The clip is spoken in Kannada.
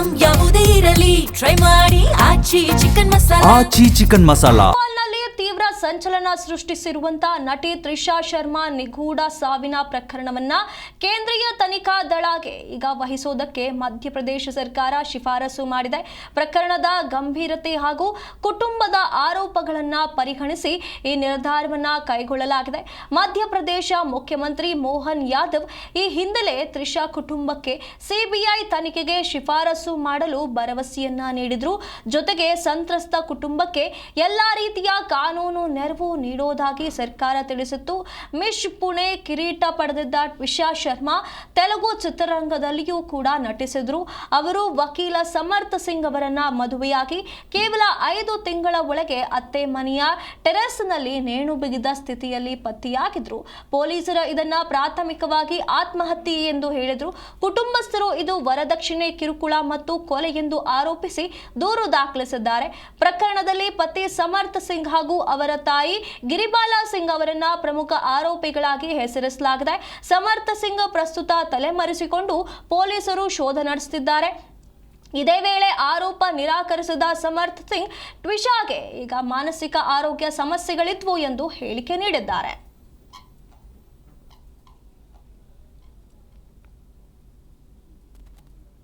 ಐಟಂ ಯಾವುದೇ ಇರಲಿ ಟ್ರೈ ಮಾಡಿ ಆಚಿ ಚಿಕನ್ ಮಸಾಲಾ. ತೀವ್ರ ಸಂಚಲನ ಸೃಷ್ಟಿಸಿರುವಂತಹ ನಟಿ ತ್ರಿಷಾ ಶರ್ಮಾ ನಿಗೂಢ ಸಾವಿನ ಪ್ರಕರಣವನ್ನ ಕೇಂದ್ರೀಯ ತನಿಖಾ ದಳಗೆ ಈಗ ವಹಿಸೋದಕ್ಕೆ ಮಧ್ಯಪ್ರದೇಶ ಸರ್ಕಾರ ಶಿಫಾರಸು ಮಾಡಿದೆ. ಪ್ರಕರಣದ ಗಂಭೀರತೆ ಹಾಗೂ ಕುಟುಂಬದ ಆರೋಪಗಳನ್ನ ಪರಿಗಣಿಸಿ ಈ ನಿರ್ಧಾರವನ್ನ ಕೈಗೊಳ್ಳಲಾಗಿದೆ. ಮಧ್ಯಪ್ರದೇಶ ಮುಖ್ಯಮಂತ್ರಿ ಮೋಹನ್ ಯಾದವ್ ಈ ಹಿಂದೆಲೇ ತ್ರಿಷಾ ಕುಟುಂಬಕ್ಕೆ ಸಿಬಿಐ ತನಿಖೆಗೆ ಶಿಫಾರಸು ಮಾಡಲು ಭರವಸೆಯನ್ನ ನೀಡಿದ್ರು. ಜೊತೆಗೆ ಸಂತ್ರಸ್ತ ಕುಟುಂಬಕ್ಕೆ ಎಲ್ಲಾ ರೀತಿಯ ಕಾನೂನು ನೆರವು ನೀಡೋದಾಗಿ ಸರ್ಕಾರ ತಿಳಿಸಿತ್ತು. ಮಿಸ್ ಪುಣೆ ಕಿರೀಟ ಪಡೆದಿದ್ದ ತ್ರಿಷಾ ಶರ್ಮಾ ತೆಲುಗು ಚಿತ್ರರಂಗದಲ್ಲಿಯೂ ಕೂಡ ನಟಿಸಿದ್ರು. ಅವರು ವಕೀಲ ಸಮರ್ಥ ಸಿಂಗ್ ಅವರನ್ನ ಮದುವೆಯಾಗಿ ಕೇವಲ 5 ತಿಂಗಳ ಒಳಗೆ ಅತ್ತೆ ಮನೆಯ ಟೆರೆಸ್ನಲ್ಲಿ ನೇಣು ಬಿಗಿದ ಸ್ಥಿತಿಯಲ್ಲಿ ಪತ್ತೆಯಾಗಿದ್ರು. ಪೊಲೀಸರು ಇದನ್ನ ಪ್ರಾಥಮಿಕವಾಗಿ ಆತ್ಮಹತ್ಯೆ ಎಂದು ಹೇಳಿದ್ರು. ಕುಟುಂಬಸ್ಥರು ಇದು ವರದಕ್ಷಿಣೆ ಕಿರುಕುಳ ಮತ್ತು ಕೊಲೆ ಎಂದು ಆರೋಪಿಸಿ ದೂರು ದಾಖಲಿಸಿದ್ದಾರೆ. ಪ್ರಕರಣದಲ್ಲಿ ಪತಿ ಸಮರ್ಥ ಸಿಂಗ್ ಹಾಗೂ ಅವರ ತಾಯಿ ಗಿರಿಬಾಲಾ ಸಿಂಗ್ ಅವರನ್ನ ಪ್ರಮುಖ ಆರೋಪಿಗಳಾಗಿ ಹೆಸರಿಸಲಾಗಿದೆ. ಸಮರ್ಥ ಸಿಂಗ್ ಪ್ರಸ್ತುತ ತಲೆಮರೆಸಿಕೊಂಡು ಪೊಲೀಸರು ಶೋಧ ನಡೆಸುತ್ತಿದ್ದಾರೆ. ಇದೇ ವೇಳೆ ಆರೋಪ ನಿರಾಕರಿಸಿದ ಸಮರ್ಥ ಸಿಂಗ್ ತ್ರಿಷಾಗೆ ಈಗ ಮಾನಸಿಕ ಆರೋಗ್ಯ ಸಮಸ್ಯೆಗಳಿದ್ವು ಎಂದು ಹೇಳಿಕೆ ನೀಡಿದ್ದಾರೆ.